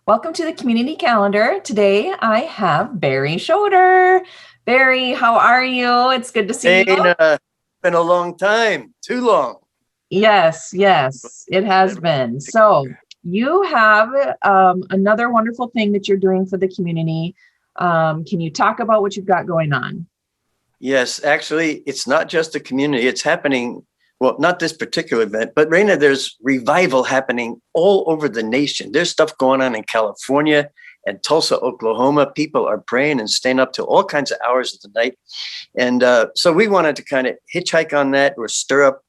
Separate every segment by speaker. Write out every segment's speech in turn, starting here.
Speaker 1: Welcome to the community calendar. Today I have Barry Schroeder. Barry, how are you? It's good to see
Speaker 2: Hey,
Speaker 1: you.
Speaker 2: been a long time, too long.
Speaker 1: Yes, it has been. So you have another wonderful thing that you're doing for the community. Can you talk about what you've got going on?
Speaker 2: Yes, actually, it's not just a community. It's happening, well, not this particular event, but Raina, there's revival happening all over the nation. There's stuff going on in California and Tulsa, Oklahoma. People are praying and staying up to all kinds of hours of the night. And so we wanted to kind of hitchhike on that or stir up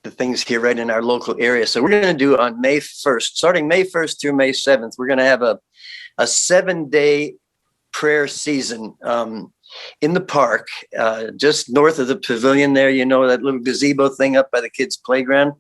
Speaker 2: the things here right in our local area. So we're going to do on May 1st, starting May 1st through May 7th, we're going to have a 7-day prayer season in the park, just north of the pavilion there, you know, that little gazebo thing up by the kids' playground,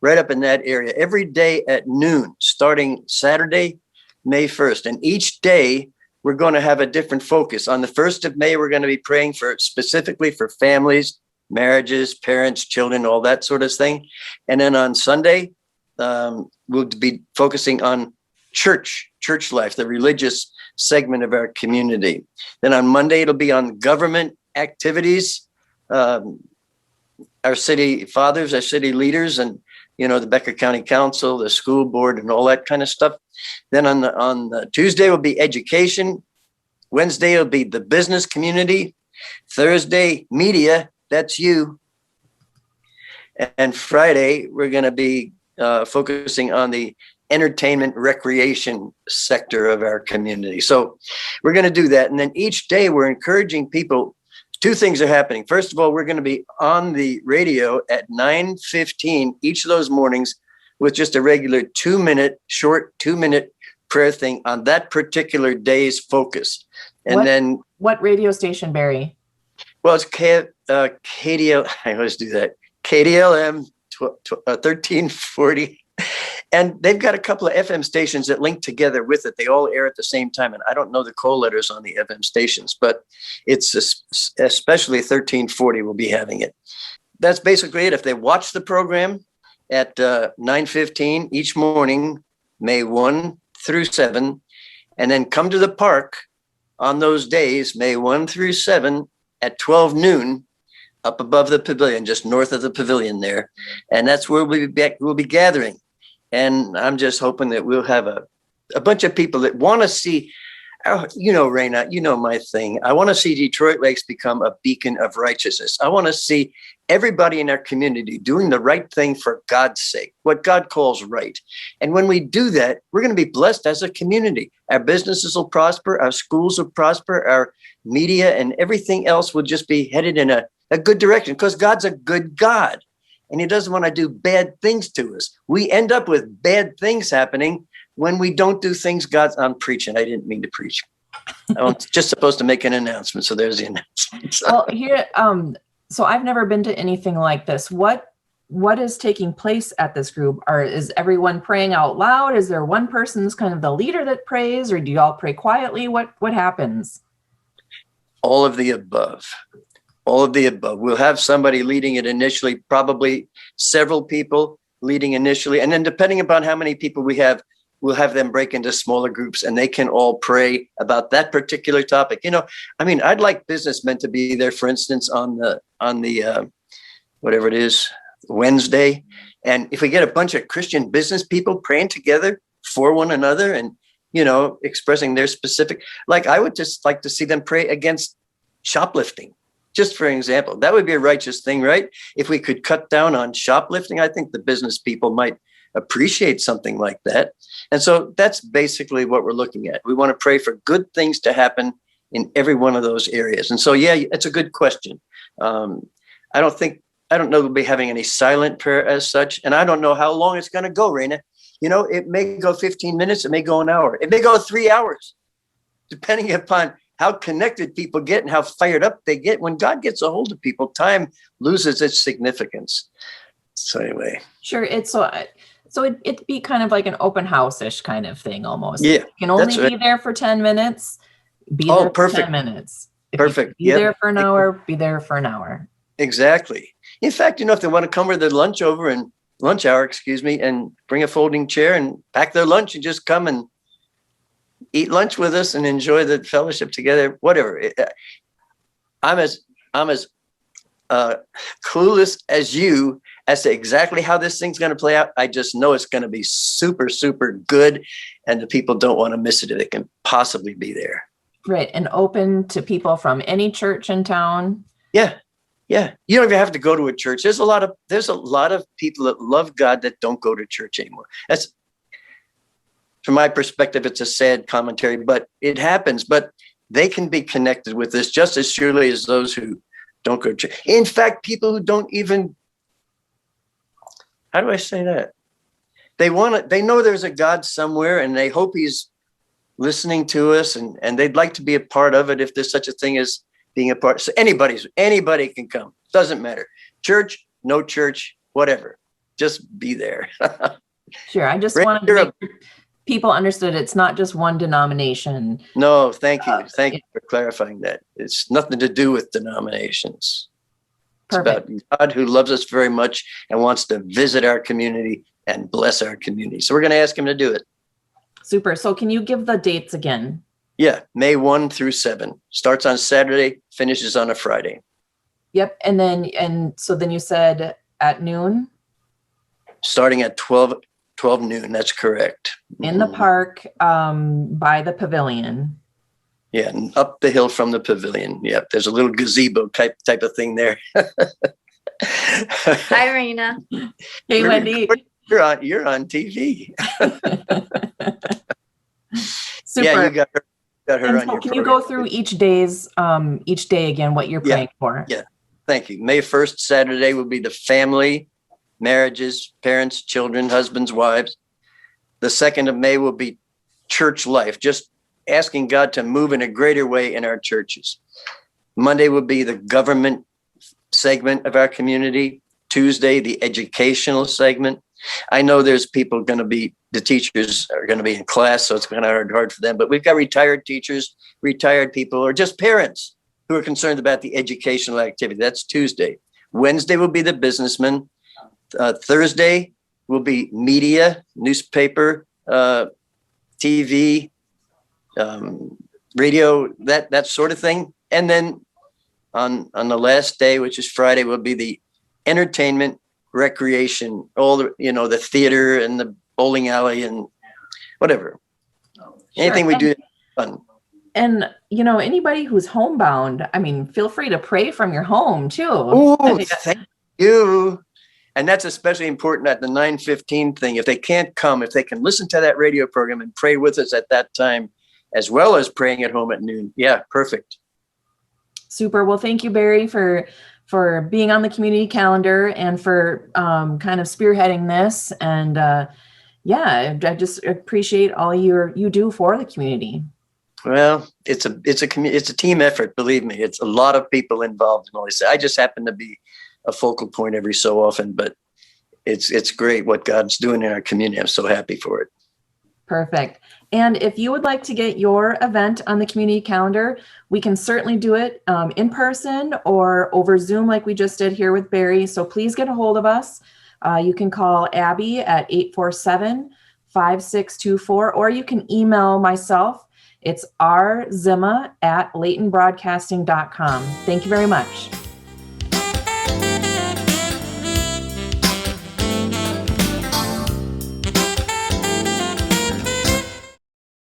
Speaker 2: right up in that area, every day at noon, starting Saturday, May 1st. And each day we're going to have a different focus. On the 1st of May, we're going to be praying for specifically for families, marriages, parents, children, all that sort of thing. And then on Sunday, we'll be focusing on church life, the religious segment of our community. Then on Monday, it'll be on government activities, our city fathers, our city leaders, and the Becker County Council, the school board, and all that kind of stuff. Then on the Tuesday will be education. Wednesday will be the business community. Thursday, media. That's you. And Friday, we're going to be focusing on the entertainment recreation sector of our community. So we're going to do that. And then each day we're encouraging people. Two things are happening. First of all, we're going to be on the radio at 9:15 each of those mornings with just a regular short 2-minute prayer thing on that particular day's focus. And
Speaker 1: what radio station, Barry?
Speaker 2: Well, it's KDL. I always do that. KDLM 1340. And they've got a couple of FM stations that link together with it. They all air at the same time. And I don't know the call letters on the FM stations, but it's especially 1340 will be having it. That's basically it. If they watch the program at 9:15 each morning, May 1 through 7, and then come to the park on those days, May 1 through 7 at 12 noon, up above the pavilion, just north of the pavilion there. And that's where we'll be gathering. And I'm just hoping that we'll have a bunch of people that want to see, Raina, you know my thing. I want to see Detroit Lakes become a beacon of righteousness. I want to see everybody in our community doing the right thing for God's sake, what God calls right. And when we do that, we're going to be blessed as a community. Our businesses will prosper, our schools will prosper, our media and everything else will just be headed in a good direction because God's a good God. And he doesn't want to do bad things to us. We end up with bad things happening when we don't do things I'm preaching. I didn't mean to preach. I was just supposed to make an announcement. So there's the announcement.
Speaker 1: Well, here, so I've never been to anything like this. What is taking place at this group? Is everyone praying out loud? Is there one person that's kind of the leader that prays, or do you all pray quietly? What happens?
Speaker 2: All of the above. All of the above. We'll have somebody leading it initially, probably several people leading initially. And then depending upon how many people we have, we'll have them break into smaller groups and they can all pray about that particular topic. I'd like businessmen to be there, for instance, on the whatever it is, Wednesday. And if we get a bunch of Christian business people praying together for one another and, expressing their specific, like I would just like to see them pray against shoplifting. Just for an example, that would be a righteous thing, right? If we could cut down on shoplifting, I think the business people might appreciate something like that. And so that's basically what we're looking at. We want to pray for good things to happen in every one of those areas. And so, yeah, it's a good question. I don't know we'll be having any silent prayer as such. And I don't know how long it's going to go, Raina. It may go 15 minutes. It may go an hour. It may go 3 hours, depending upon how connected people get and how fired up they get. When God gets a hold of people, time loses its significance. So anyway.
Speaker 1: Sure. It'd be kind of like an open house-ish kind of thing almost.
Speaker 2: Yeah.
Speaker 1: You can only be there for 10 minutes. Be there for 10 minutes.
Speaker 2: Perfect.
Speaker 1: Be there for an hour, be there for an hour.
Speaker 2: Exactly. In fact, if they want to come with their lunch hour, and bring a folding chair and pack their lunch and just come and eat lunch with us and enjoy the fellowship together, whatever. I'm as clueless as you as to exactly how this thing's going to play out. I just know it's going to be super, super good. And the people don't want to miss it if they can possibly be there.
Speaker 1: Right. And open to people from any church in town.
Speaker 2: Yeah. Yeah. You don't even have to go to a church. There's a lot of people that love God that don't go to church anymore. That's, from my perspective, it's a sad commentary, but it happens. But they can be connected with this just as surely as those who don't go to church. In fact, people who don't even, how do I say that? They know there's a God somewhere and they hope he's listening to us and they'd like to be a part of it if there's such a thing as being a part. So anybody can come. Doesn't matter. Church, no church, whatever. Just be there.
Speaker 1: Sure. I just wanted to make sure people understood it's not just one denomination.
Speaker 2: No, thank you. Thank you for clarifying that. It's nothing to do with denominations.
Speaker 1: Perfect.
Speaker 2: It's about God who loves us very much and wants to visit our community and bless our community. So we're going to ask him to do it.
Speaker 1: Super. So can you give the dates again?
Speaker 2: Yeah, May 1 through 7. Starts on Saturday, finishes on a Friday.
Speaker 1: Yep. And so then you said at noon?
Speaker 2: Starting at 12 noon. That's correct.
Speaker 1: In the park by the pavilion.
Speaker 2: Yeah, and up the hill from the pavilion. Yep, there's a little gazebo type of thing there.
Speaker 3: Hi, Raina.
Speaker 1: Hey, Wendy.
Speaker 2: You're on TV.
Speaker 1: Super.
Speaker 2: Yeah, you got her
Speaker 1: And
Speaker 2: on
Speaker 1: so
Speaker 2: your
Speaker 1: can you
Speaker 2: program.
Speaker 1: go through each day again, what you're praying for?
Speaker 2: Yeah. Thank you. May 1st, Saturday, will be the family, marriages, parents, children, husbands, wives. The 2nd of May will be church life, just asking God to move in a greater way in our churches. Monday will be the government segment of our community. Tuesday, the educational segment. I know there's people the teachers are going to be in class, so it's kind of hard for them, but we've got retired teachers, retired people, or just parents who are concerned about the educational activity. That's Tuesday. Wednesday will be the businessmen. Thursday will be media, newspaper, TV, radio, that sort of thing. And then on the last day, which is Friday, will be the entertainment, recreation, all the theater and the bowling alley and whatever. Anything we do fun.
Speaker 1: And anybody who's homebound, feel free to pray from your home too.
Speaker 2: Oh, thank you. And that's especially important at the 9:15 thing. If they can't come, if they can listen to that radio program and pray with us at that time, as well as praying at home at noon. Yeah, perfect.
Speaker 1: Super. Well, thank you, Barry, for being on the community calendar and for kind of spearheading this. And I just appreciate all you do for the community. Well,
Speaker 2: it's a team effort. Believe me, it's a lot of people involved in all this. I just happen to be a focal point every so often, but it's great what God's doing in our community. I'm so happy for it. Perfect. And if you would like to get your event on the community calendar, we can certainly do it in person or over Zoom like we just did here with Barry. So please get a hold of us. You can call Abby at 847-5624, or you can email myself. It's rzimma@laytonbroadcasting.com. Thank you very much.